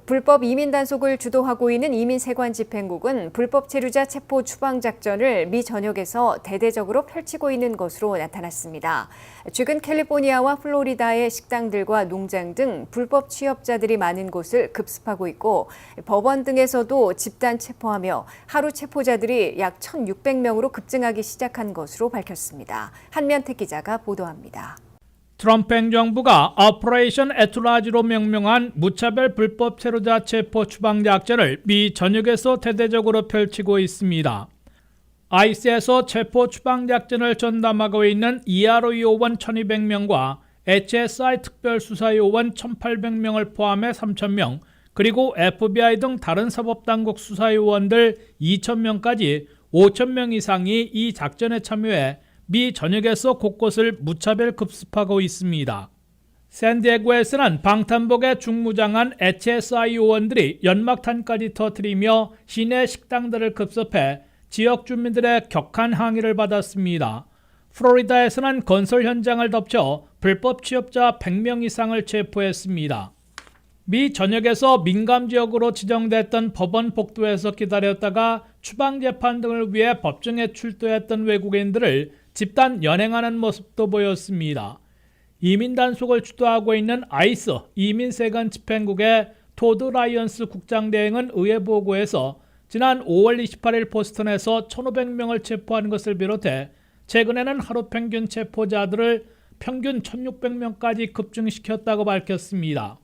불법 이민 단속을 주도하고 있는 이민세관집행국은 불법 체류자 체포 추방 작전을 미 전역에서 대대적으로 펼치고 있는 것으로 나타났습니다. 최근 캘리포니아와 플로리다의 식당들과 농장 등 불법 취업자들이 많은 곳을 급습하고 있고 법원 등에서도 집단 체포하며 하루 체포자들이 약 1,600명으로 급증하기 시작한 것으로 밝혔습니다. 한면택 기자가 보도합니다. 트럼프 행정부가 오퍼레이션 애트라지로 명명한 무차별 불법 체류자 체포 추방 작전을 미 전역에서 대대적으로 펼치고 있습니다. 아이스에서 체포 추방 작전을 전담하고 있는 ERO 요원 1,200명과 HSI 특별수사요원 1,800명을 포함해 3,000명, 그리고 FBI 등 다른 사법당국 수사요원들 2,000명까지 5,000명 이상이 이 작전에 참여해 미 전역에서 곳곳을 무차별 급습하고 있습니다. 샌디에고에서는 방탄복에 중무장한 HSI 요원들이 연막탄까지 터뜨리며 시내 식당들을 급습해 지역 주민들의 격한 항의를 받았습니다. 플로리다에서는 건설 현장을 덮쳐 불법 취업자 100명 이상을 체포했습니다. 미 전역에서 민감지역으로 지정됐던 법원 복도에서 기다렸다가 추방재판 등을 위해 법정에 출두했던 외국인들을 집단 연행하는 모습도 보였습니다. 이민 단속을 주도하고 있는 아이스 이민세관 집행국의 토드 라이언스 국장 대행은 의회 보고에서 지난 5월 28일 보스턴에서 1,500명을 체포한 것을 비롯해 최근에는 하루 평균 체포자들을 평균 1,600명까지 급증시켰다고 밝혔습니다.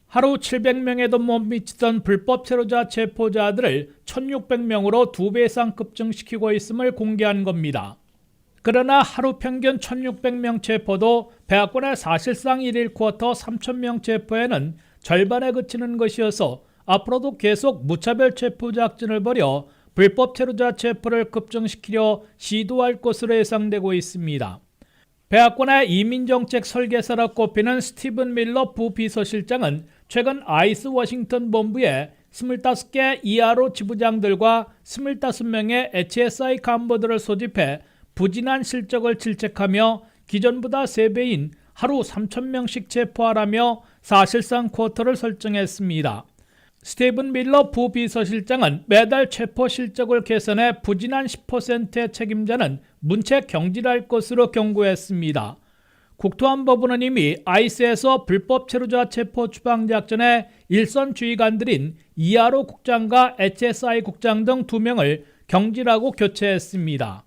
하루 700명에도 못 미치던 불법 체류자 체포자들을 1,600명으로 2배 이상 급증시키고 있음을 공개한 겁니다. 그러나 하루 평균 1,600명 체포도 백악관의 사실상 1일 쿼터 3,000명 체포에는 절반에 그치는 것이어서 앞으로도 계속 무차별 체포 작전을 벌여 불법 체류자 체포를 급증시키려 시도할 것으로 예상되고 있습니다. 백악관의 이민정책 설계사로 꼽히는 스티븐 밀러 부비서실장은 최근 아이스 워싱턴 본부에 25개 ERO 지부장들과 25명의 HSI 간부들을 소집해 부진한 실적을 질책하며 기존보다 3배인 하루 3,000명씩 체포하라며 사실상 쿼터를 설정했습니다. 스티븐 밀러 부비서실장은 매달 체포 실적을 개선해 부진한 10%의 책임자는 문책 경질할 것으로 경고했습니다. 국토안보부는 이미 아이스에서 불법 체류자 체포 추방 작전의 일선 주의관들인 ERO 국장과 HSI 국장 등 2명을 경질하고 교체했습니다.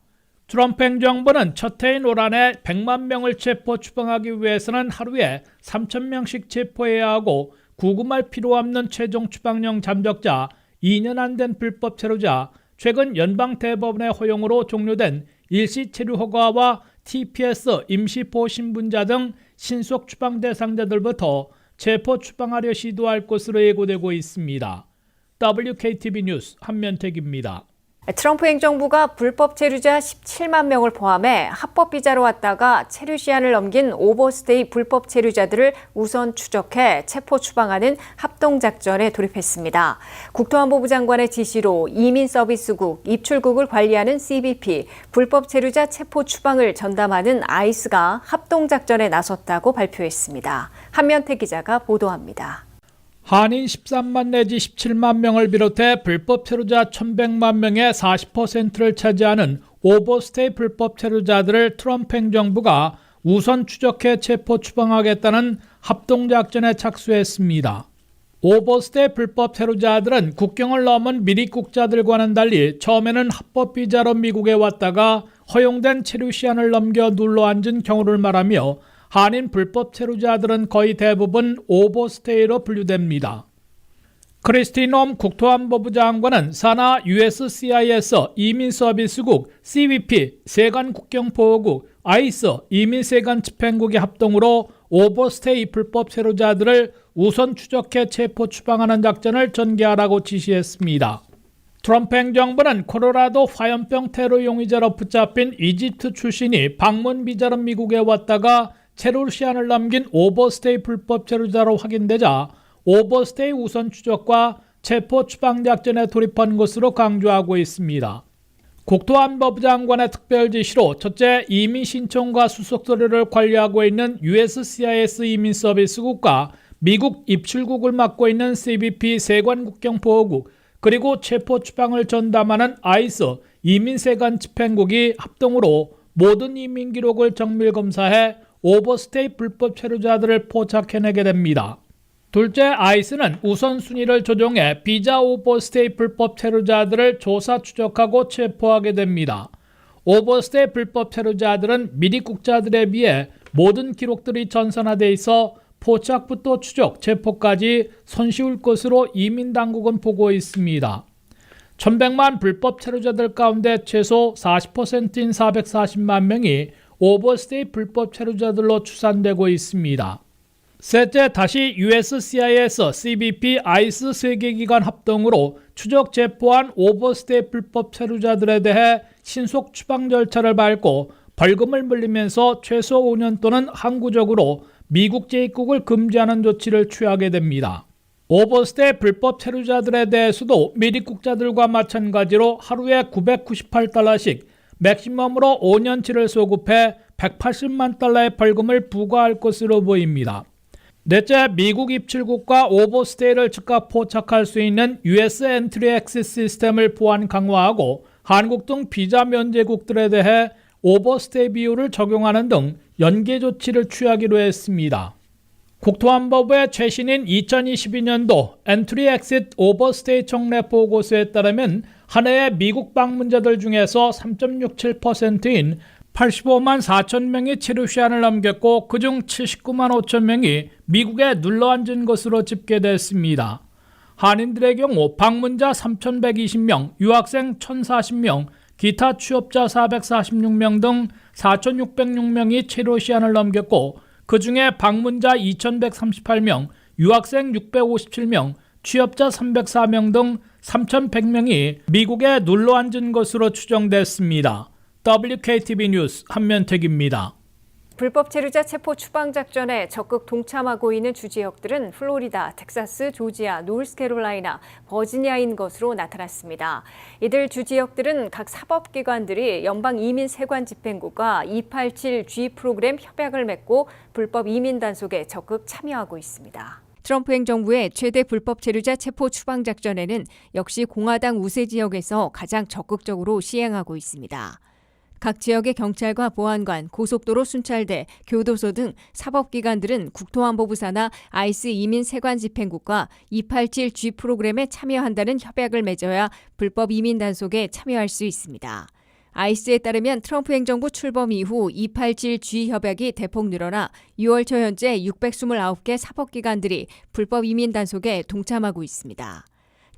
트럼프 행정부는 첫 해인 올 한해 100만 명을 체포 추방하기 위해서는 하루에 3,000명씩 체포해야 하고 구금할 필요 없는 최종 추방령 잠적자, 2년 안 된 불법 체류자, 최근 연방 대법원의 허용으로 종료된 일시 체류 허가와 TPS 임시보호 신분자 등 신속 추방 대상자들부터 체포 추방하려 시도할 것으로 예고되고 있습니다. WKTV 뉴스 한면택입니다. 트럼프 행정부가 불법 체류자 17만 명을 포함해 합법 비자로 왔다가 체류 시한을 넘긴 오버스테이 불법 체류자들을 우선 추적해 체포 추방하는 합동작전에 돌입했습니다. 국토안보부 장관의 지시로 이민서비스국, 입출국을 관리하는 CBP, 불법 체류자 체포 추방을 전담하는 아이스가 합동작전에 나섰다고 발표했습니다. 한면택 기자가 보도합니다. 한인 13만 내지 17만 명을 비롯해 불법 체류자 1,100만 명의 40%를 차지하는 오버스테이 불법 체류자들을 트럼프 행정부가 우선 추적해 체포 추방하겠다는 합동작전에 착수했습니다. 오버스테이 불법 체류자들은 국경을 넘은 미입국자들과는 달리 처음에는 합법 비자로 미국에 왔다가 허용된 체류 시한을 넘겨 눌러앉은 경우를 말하며 한인 불법 체류자들은 거의 대부분 오버스테이로 분류됩니다. 크리스티 놈 국토안보부 장관은 산하 USCIS 이민서비스국, CBP 세관국경보호국, 아이스 이민세관 집행국의 합동으로 오버스테이 불법 체류자들을 우선 추적해 체포 추방하는 작전을 전개하라고 지시했습니다. 트럼프 행정부는 콜로라도 화염병 테러 용의자로 붙잡힌 이집트 출신이 방문 비자로 미국에 왔다가 체류 시한을 넘긴 오버스테이 불법 체류자로 확인되자 오버스테이 우선 추적과 체포 추방 작전에 돌입한 것으로 강조하고 있습니다. 국토안보부 장관의 특별 지시로 첫째, 이민 신청과 수속 서류를 관리하고 있는 USCIS 이민서비스국과 미국 입출국을 맡고 있는 CBP 세관국경보호국, 그리고 체포 추방을 전담하는 ICE 이민세관 집행국이 합동으로 모든 이민 기록을 정밀 검사해 오버스테이 불법 체류자들을 포착해내게 됩니다. 둘째, ICE는 우선순위를 조정해 비자 오버스테이 불법 체류자들을 조사 추적하고 체포하게 됩니다. 오버스테이 불법 체류자들은 미입국자들에 비해 모든 기록들이 전산화돼 있어 포착부터 추적, 체포까지 손쉬울 것으로 이민당국은 보고 있습니다. 1100만 불법 체류자들 가운데 최소 40%인 440만 명이 오버스테이 불법 체류자들로 추산되고 있습니다. 셋째, 다시 USCIS, CBP, ICE 세 개 기관 합동으로 추적 체포한 오버스테이 불법 체류자들에 대해 신속 추방 절차를 밟고 벌금을 물리면서 최소 5년 또는 항구적으로 미국 재입국을 금지하는 조치를 취하게 됩니다. 오버스테이 불법 체류자들에 대해서도 미입국자들과 마찬가지로 하루에 $998씩 맥시멈으로 5년치를 소급해 $180만 벌금을 부과할 것으로 보입니다. 넷째, 미국 입출국과 오버스테이를 즉각 포착할 수 있는 US 엔트리 액세스 시스템을 보안 강화하고 한국 등 비자 면제국들에 대해 오버스테이 비율을 적용하는 등 연계 조치를 취하기로 했습니다. 국토안보부의 최신인 2022년도 엔트리 엑싯 오버스테이 청내 보고서에 따르면 한 해에 미국 방문자들 중에서 3.67%인 85만 4천 명이 체류 시한을 넘겼고 그중 79만 5천 명이 미국에 눌러앉은 것으로 집계됐습니다. 한인들의 경우 방문자 3,120명, 유학생 1,040명, 기타 취업자 446명 등 4,606명이 체류 시한을 넘겼고 그중에 방문자 2,138명, 유학생 657명, 취업자 304명 등 3,100명이 미국에 눌러앉은 것으로 추정됐습니다. WKTV 뉴스 한면택입니다. 불법 체류자 체포 추방 작전에 적극 동참하고 있는 주 지역들은 플로리다, 텍사스, 조지아, 노스캐롤라이나, 버지니아인 것으로 나타났습니다. 이들 주 지역들은 각 사법기관들이 연방이민세관집행국과 287G 프로그램 협약을 맺고 불법 이민 단속에 적극 참여하고 있습니다. 트럼프 행정부의 최대 불법 체류자 체포 추방 작전에는 역시 공화당 우세 지역에서 가장 적극적으로 시행하고 있습니다. 각 지역의 경찰과 보안관, 고속도로 순찰대, 교도소 등 사법기관들은 국토안보부 산하 ICE 이민세관집행국과 287G 프로그램에 참여한다는 협약을 맺어야 불법 이민 단속에 참여할 수 있습니다. ICE에 따르면 트럼프 행정부 출범 이후 287G 협약이 대폭 늘어나 6월 초 현재 629개 사법기관들이 불법 이민 단속에 동참하고 있습니다.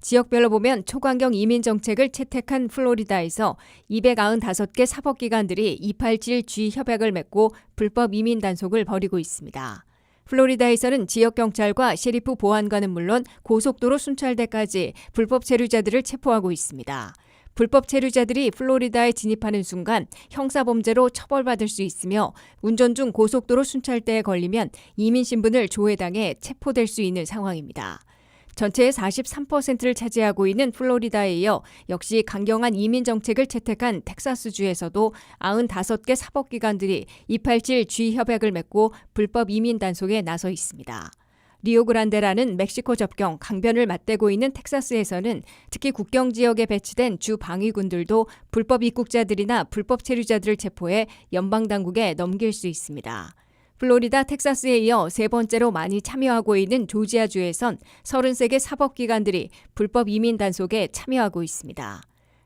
지역별로 보면 초강경 이민 정책을 채택한 플로리다에서 295개 사법기관들이 287G 협약을 맺고 불법 이민 단속을 벌이고 있습니다. 플로리다에서는 지역경찰과 셰리프 보안관은 물론 고속도로 순찰대까지 불법 체류자들을 체포하고 있습니다. 불법 체류자들이 플로리다에 진입하는 순간 형사범죄로 처벌받을 수 있으며 운전 중 고속도로 순찰대에 걸리면 이민신분을 조회당해 체포될 수 있는 상황입니다. 전체의 43%를 차지하고 있는 플로리다에 이어 역시 강경한 이민 정책을 채택한 텍사스주에서도 95개 사법기관들이 287G 협약을 맺고 불법 이민 단속에 나서 있습니다. 리오그란데라는 멕시코 접경 강변을 맞대고 있는 텍사스에서는 특히 국경 지역에 배치된 주 방위군들도 불법 입국자들이나 불법 체류자들을 체포해 연방당국에 넘길 수 있습니다. 플로리다, 텍사스에 이어 세 번째로 많이 참여하고 있는 조지아주에선 33개 사법기관들이 불법 이민 단속에 참여하고 있습니다.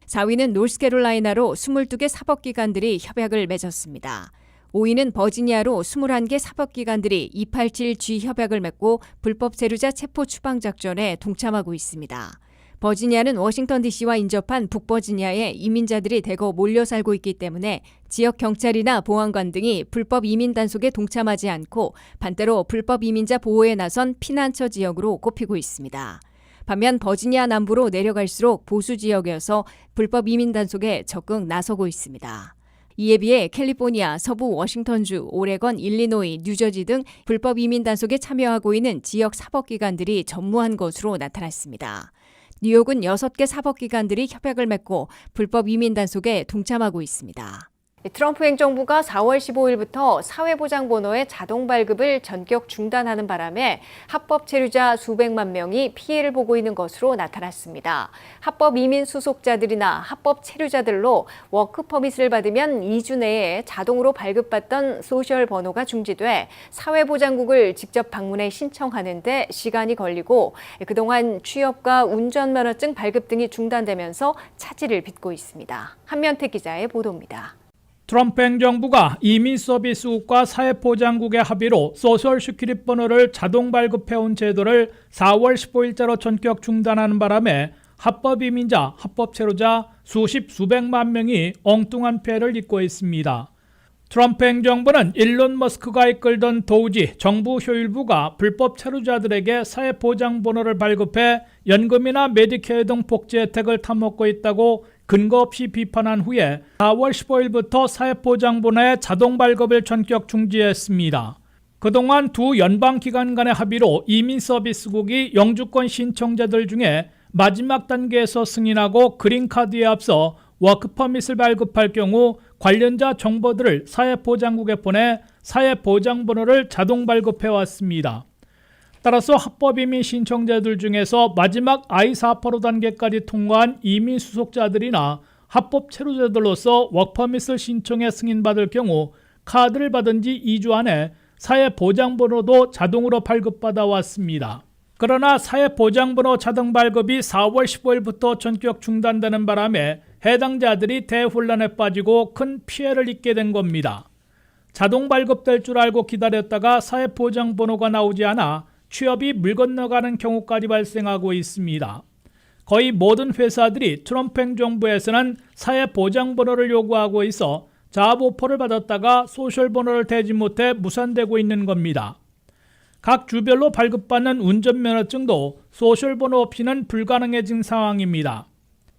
4위는 노스캐롤라이나로 22개 사법기관들이 협약을 맺었습니다. 5위는 버지니아로 21개 사법기관들이 287G 협약을 맺고 불법 체류자 체포 추방 작전에 동참하고 있습니다. 버지니아는 워싱턴 DC와 인접한 북버지니아에 이민자들이 대거 몰려 살고 있기 때문에 지역 경찰이나 보안관 등이 불법 이민 단속에 동참하지 않고 반대로 불법 이민자 보호에 나선 피난처 지역으로 꼽히고 있습니다. 반면 버지니아 남부로 내려갈수록 보수 지역이어서 불법 이민 단속에 적극 나서고 있습니다. 이에 비해 캘리포니아, 서부 워싱턴주, 오레건, 일리노이, 뉴저지 등 불법 이민 단속에 참여하고 있는 지역 사법기관들이 전무한 것으로 나타났습니다. 뉴욕은 6개 사법기관들이 협약을 맺고 불법 이민 단속에 동참하고 있습니다. 트럼프 행정부가 4월 15일부터 사회보장번호의 자동 발급을 전격 중단하는 바람에 합법 체류자 수백만 명이 피해를 보고 있는 것으로 나타났습니다. 합법 이민 수속자들이나 합법 체류자들로 워크퍼밋을 받으면 2주 내에 자동으로 발급받던 소셜 번호가 중지돼 사회보장국을 직접 방문해 신청하는 데 시간이 걸리고 그동안 취업과 운전면허증 발급 등이 중단되면서 차질을 빚고 있습니다. 한면택 기자의 보도입니다. 트럼프 행정부가 이민서비스국과 사회보장국의 합의로 소셜시큐리티 번호를 자동 발급해온 제도를 4월 15일자로 전격 중단하는 바람에 합법 이민자, 합법 체류자 수백만 명이 엉뚱한 피해를 입고 있습니다. 트럼프 행정부는 일론 머스크가 이끌던 도우지 정부 효율부가 불법 체류자들에게 사회보장번호를 발급해 연금이나 메디케어 등 복지 혜택을 타먹고 있다고 근거 없이 비판한 후에 4월 15일부터 사회보장번호의 자동 발급을 전격 중지했습니다. 그동안 두 연방기관 간의 합의로 이민서비스국이 영주권 신청자들 중에 마지막 단계에서 승인하고 그린카드에 앞서 워크퍼밋을 발급할 경우 관련자 정보들을 사회보장국에 보내 사회보장번호를 자동 발급해왔습니다. 따라서 합법이민 신청자들 중에서 마지막 I-485 단계까지 통과한 이민 수속자들이나 합법 체류자들로서 워크퍼밋을 신청해 승인받을 경우 카드를 받은 지 2주 안에 사회보장번호도 자동으로 발급받아 왔습니다. 그러나 사회보장번호 자동 발급이 4월 15일부터 전격 중단되는 바람에 해당자들이 대혼란에 빠지고 큰 피해를 입게 된 겁니다. 자동 발급될 줄 알고 기다렸다가 사회보장번호가 나오지 않아 취업이 물 건너가는 경우까지 발생하고 있습니다. 거의 모든 회사들이 트럼프 행정부에서는 사회보장번호를 요구하고 있어 잡 오퍼를 받았다가 소셜번호를 대지 못해 무산되고 있는 겁니다. 각 주별로 발급받는 운전면허증도 소셜번호 없이는 불가능해진 상황입니다.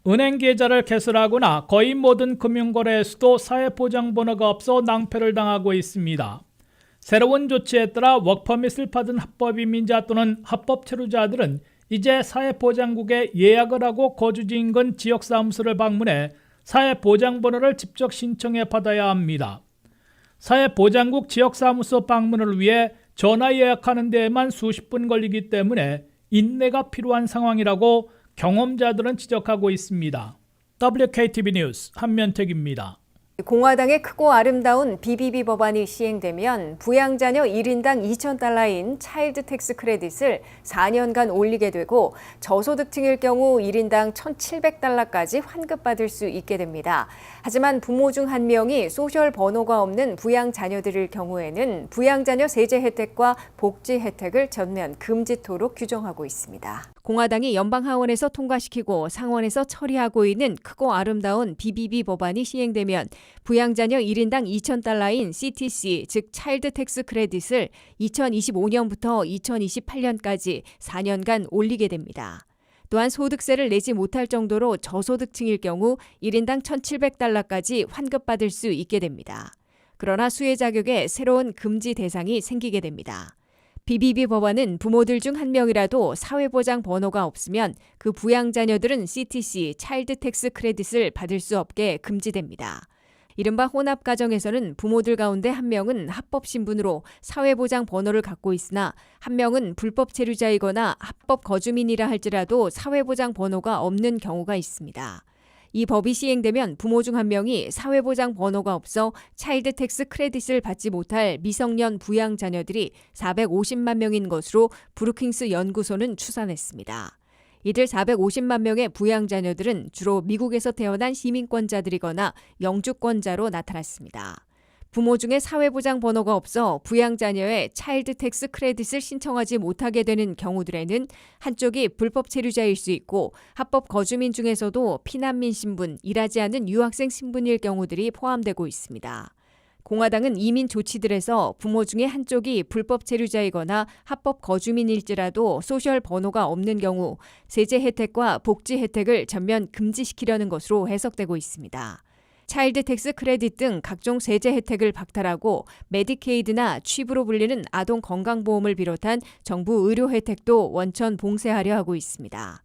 은행 계좌를 개설하거나 거의 모든 금융거래에서도 사회보장번호가 없어 낭패를 당하고 있습니다. 새로운 조치에 따라 워크퍼밋을 받은 합법이민자 또는 합법 체류자들은 이제 사회보장국에 예약을 하고 거주지 인근 지역사무소를 방문해 사회보장번호를 직접 신청해 받아야 합니다. 사회보장국 지역사무소 방문을 위해 전화 예약하는 데에만 수십 분 걸리기 때문에 인내가 필요한 상황이라고 경험자들은 지적하고 있습니다. WKTV 뉴스 한면택입니다. 공화당의 크고 아름다운 BBB 법안이 시행되면 부양자녀 1인당 $2,000인 차일드 텍스 크레딧을 4년간 올리게 되고 저소득층일 경우 1인당 $1,700까지 환급받을 수 있게 됩니다. 하지만 부모 중 한 명이 소셜 번호가 없는 부양자녀들일 경우에는 부양자녀 세제 혜택과 복지 혜택을 전면 금지토록 규정하고 있습니다. 공화당이 연방하원에서 통과시키고 상원에서 처리하고 있는 크고 아름다운 BBB 법안이 시행되면 부양자녀 1인당 $2,000인 CTC, 즉 차일드 텍스 크레딧을 2025년부터 2028년까지 4년간 올리게 됩니다. 또한 소득세를 내지 못할 정도로 저소득층일 경우 1인당 $1,700까지 환급받을 수 있게 됩니다. 그러나 수혜 자격에 새로운 금지 대상이 생기게 됩니다. BBB 법안은 부모들 중 한 명이라도 사회보장 번호가 없으면 그 부양자녀들은 CTC, 차일드 텍스 크레딧을 받을 수 없게 금지됩니다. 이른바 혼합가정에서는 부모들 가운데 한 명은 합법 신분으로 사회보장 번호를 갖고 있으나 한 명은 불법 체류자이거나 합법 거주민이라 할지라도 사회보장 번호가 없는 경우가 있습니다. 이 법이 시행되면 부모 중 한 명이 사회보장 번호가 없어 차일드 텍스 크레딧을 받지 못할 미성년 부양자녀들이 450만 명인 것으로 브루킹스 연구소는 추산했습니다. 이들 450만 명의 부양자녀들은 주로 미국에서 태어난 시민권자들이거나 영주권자로 나타났습니다. 부모 중에 사회보장 번호가 없어 부양자녀의 차일드 텍스 크레딧을 신청하지 못하게 되는 경우들에는 한쪽이 불법 체류자일 수 있고 합법 거주민 중에서도 피난민 신분, 일하지 않은 유학생 신분일 경우들이 포함되고 있습니다. 공화당은 이민 조치들에서 부모 중에 한쪽이 불법 체류자이거나 합법 거주민일지라도 소셜 번호가 없는 경우 세제 혜택과 복지 혜택을 전면 금지시키려는 것으로 해석되고 있습니다. 차일드 텍스 크레딧 등 각종 세제 혜택을 박탈하고 메디케이드나 취브로 불리는 아동 건강보험을 비롯한 정부 의료 혜택도 원천 봉쇄하려 하고 있습니다.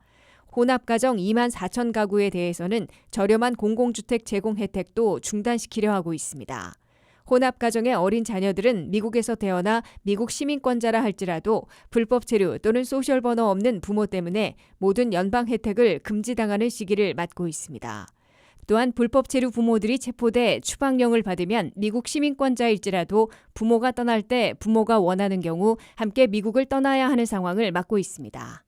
혼합가정 2만 4천 가구에 대해서는 저렴한 공공주택 제공 혜택도 중단시키려 하고 있습니다. 혼합가정의 어린 자녀들은 미국에서 태어나 미국 시민권자라 할지라도 불법 체류 또는 소셜 번호 없는 부모 때문에 모든 연방 혜택을 금지당하는 시기를 맞고 있습니다. 또한 불법 체류 부모들이 체포돼 추방령을 받으면 미국 시민권자일지라도 부모가 떠날 때 부모가 원하는 경우 함께 미국을 떠나야 하는 상황을 맞고 있습니다.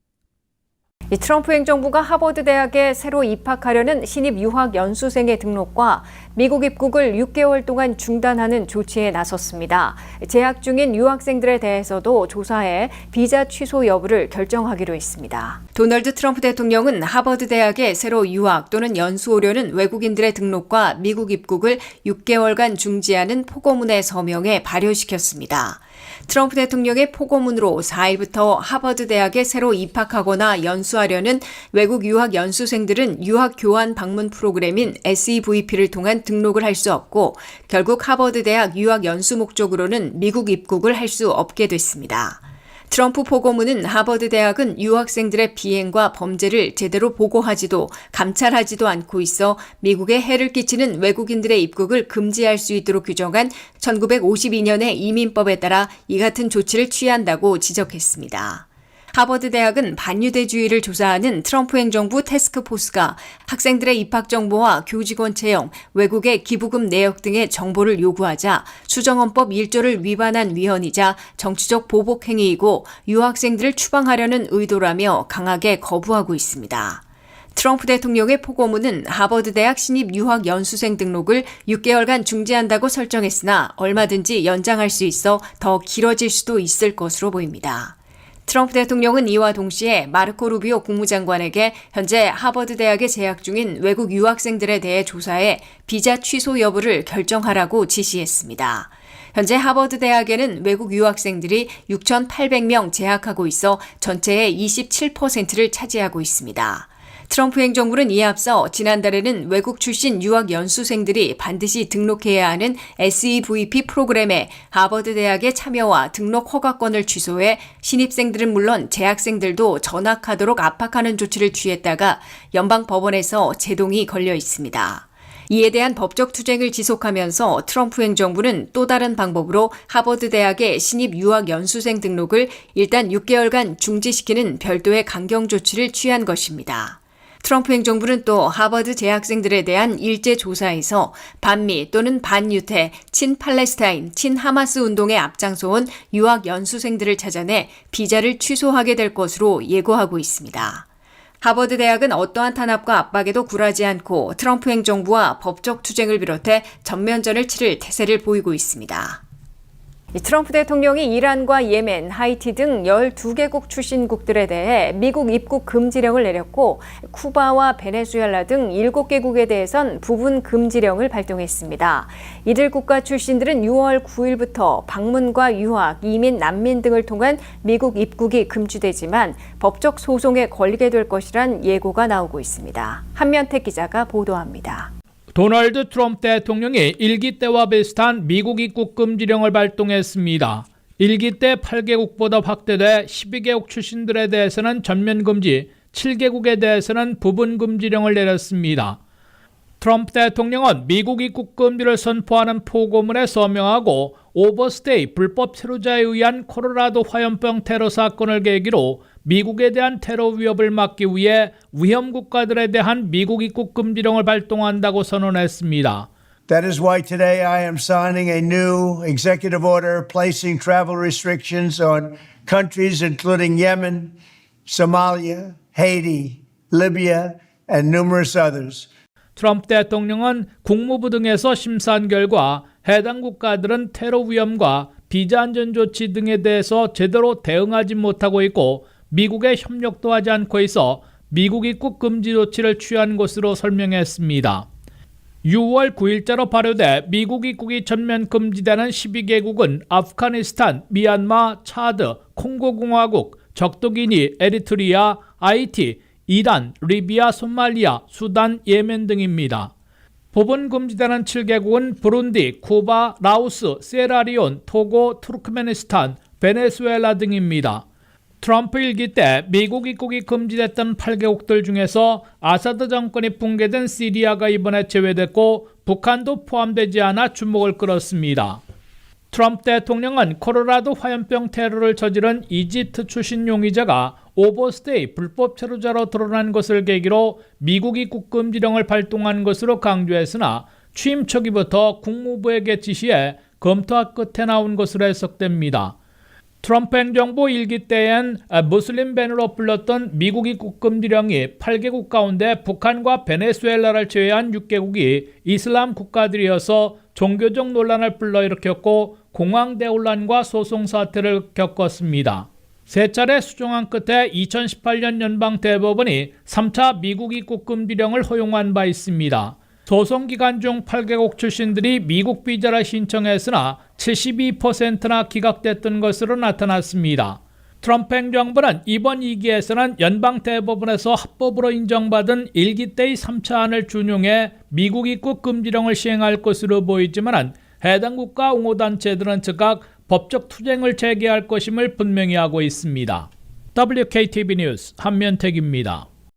이 트럼프 행정부가 하버드 대학에 새로 입학하려는 신입 유학 연수생의 등록과 미국 입국을 6개월 동안 중단하는 조치에 나섰습니다. 재학 중인 유학생들에 대해서도 조사해 비자 취소 여부를 결정하기로 했습니다. 도널드 트럼프 대통령은 하버드 대학에 새로 유학 또는 연수 오려는 외국인들의 등록과 미국 입국을 6개월간 중지하는 포고문에 서명해 발효시켰습니다. 트럼프 대통령의 포고문으로 4일부터 하버드 대학에 새로 입학하거나 연수하려는 외국 유학 연수생들은 유학 교환 방문 프로그램인 SEVP를 통한 등록을 할 수 없고 결국 하버드 대학 유학 연수 목적으로는 미국 입국을 할 수 없게 됐습니다. 트럼프 포고문은 하버드 대학은 유학생들의 비행과 범죄를 제대로 보고하지도 감찰하지도 않고 있어 미국에 해를 끼치는 외국인들의 입국을 금지할 수 있도록 규정한 1952년의 이민법에 따라 이 같은 조치를 취한다고 지적했습니다. 하버드 대학은 반유대주의를 조사하는 트럼프 행정부 태스크포스가 학생들의 입학 정보와 교직원 채용, 외국의 기부금 내역 등의 정보를 요구하자 수정헌법 1조를 위반한 위헌이자 정치적 보복 행위이고 유학생들을 추방하려는 의도라며 강하게 거부하고 있습니다. 트럼프 대통령의 포고문은 하버드 대학 신입 유학 연수생 등록을 6개월간 중지한다고 설정했으나 얼마든지 연장할 수 있어 더 길어질 수도 있을 것으로 보입니다. 트럼프 대통령은 이와 동시에 마르코 루비오 국무장관에게 현재 하버드 대학에 재학 중인 외국 유학생들에 대해 조사해 비자 취소 여부를 결정하라고 지시했습니다. 현재 하버드 대학에는 외국 유학생들이 6,800명 재학하고 있어 전체의 27%를 차지하고 있습니다. 트럼프 행정부는 이에 앞서 지난달에는 외국 출신 유학 연수생들이 반드시 등록해야 하는 SEVP 프로그램에 하버드 대학의 참여와 등록 허가권을 취소해 신입생들은 물론 재학생들도 전학하도록 압박하는 조치를 취했다가 연방 법원에서 제동이 걸려 있습니다. 이에 대한 법적 투쟁을 지속하면서 트럼프 행정부는 또 다른 방법으로 하버드 대학의 신입 유학 연수생 등록을 일단 6개월간 중지시키는 별도의 강경 조치를 취한 것입니다. 트럼프 행정부는 또 하버드 재학생들에 대한 일제 조사에서 반미 또는 반유태, 친팔레스타인, 친하마스 운동에 앞장서온 유학 연수생들을 찾아내 비자를 취소하게 될 것으로 예고하고 있습니다. 하버드 대학은 어떠한 탄압과 압박에도 굴하지 않고 트럼프 행정부와 법적 투쟁을 비롯해 전면전을 치를 태세를 보이고 있습니다. 트럼프 대통령이 이란과 예멘, 하이티 등 12개국 출신국들에 대해 미국 입국 금지령을 내렸고 쿠바와 베네수엘라 등 7개국에 대해선 부분 금지령을 발동했습니다. 이들 국가 출신들은 6월 9일부터 방문과 유학, 이민, 난민 등을 통한 미국 입국이 금지되지만 법적 소송에 걸리게 될 것이란 예고가 나오고 있습니다. 한면택 기자가 보도합니다. 도널드 트럼프 대통령이 1기 때와 비슷한 미국 입국 금지령을 발동했습니다. 1기 때 8개국보다 확대돼 12개국 출신들에 대해서는 전면 금지, 7개국에 대해서는 부분 금지령을 내렸습니다. 트럼프 대통령은 미국 입국 금지를 선포하는 포고문에 서명하고 오버스테이 불법 체류자에 의한 콜로라도 화염병 테러 사건을 계기로 미국에 대한 테러 위협을 막기 위해 위험 국가들에 대한 미국 입국 금지령을 발동한다고 선언했습니다. That is why today I am signing a new executive order placing travel restrictions on countries including Yemen, Somalia, Haiti, Libya, and numerous others. 트럼프 대통령은 국무부 등에서 심사한 결과 해당 국가들은 테러 위험과 비자 안전 조치 등에 대해서 제대로 대응하지 못하고 있고 미국에 협력도 하지 않고 있어 미국 입국 금지 조치를 취한 것으로 설명했습니다. 6월 9일자로 발효돼 미국 입국이 전면 금지되는 12개국은 아프가니스탄, 미얀마, 차드, 콩고공화국, 적도기니, 에리트리아, 하이티, 이란, 리비아, 소말리아, 수단, 예멘 등입니다. 법원 금지되는 7개국은 부룬디, 쿠바, 라오스, 세라리온, 토고, 투르크메니스탄, 베네수엘라 등입니다. 트럼프 일기 때 미국 입국이 금지됐던 8개국들 중에서 아사드 정권이 붕괴된 시리아가 이번에 제외됐고 북한도 포함되지 않아 주목을 끌었습니다. 트럼프 대통령은 콜로라도 화염병 테러를 저지른 이집트 출신 용의자가 오버스테이 불법 체류자로 드러난 것을 계기로 미국 입국 금지령을 발동한 것으로 강조했으나 취임 초기부터 국무부에게 지시해 검토한 끝에 나온 것으로 해석됩니다. 트럼프 행정부 일기 때엔 무슬림 밴으로 불렸던 미국 입국 금지령이 8개국 가운데 북한과 베네수엘라를 제외한 6개국이 이슬람 국가들이어서 종교적 논란을 불러일으켰고 공황 대혼란과 소송 사태를 겪었습니다. 세 차례 수정안 끝에 2018년 연방 대법원이 3차 미국 입국 금지령을 허용한 바 있습니다. 소송 기간 중 8개국 출신들이 미국 비자를 신청했으나 72%나 기각됐던 것으로 나타났습니다. 트럼프 행정부는 이번 2기에서는 연방 대법원에서 합법으로 인정받은 1기 때의 3차안을 준용해 미국 입국 금지령을 시행할 것으로 보이지만 해당 국가 옹호단체들은 즉각 법적 투쟁을 제기할 것임을 분명히 하고 있습니다. WKTV 뉴스 한면택입니다.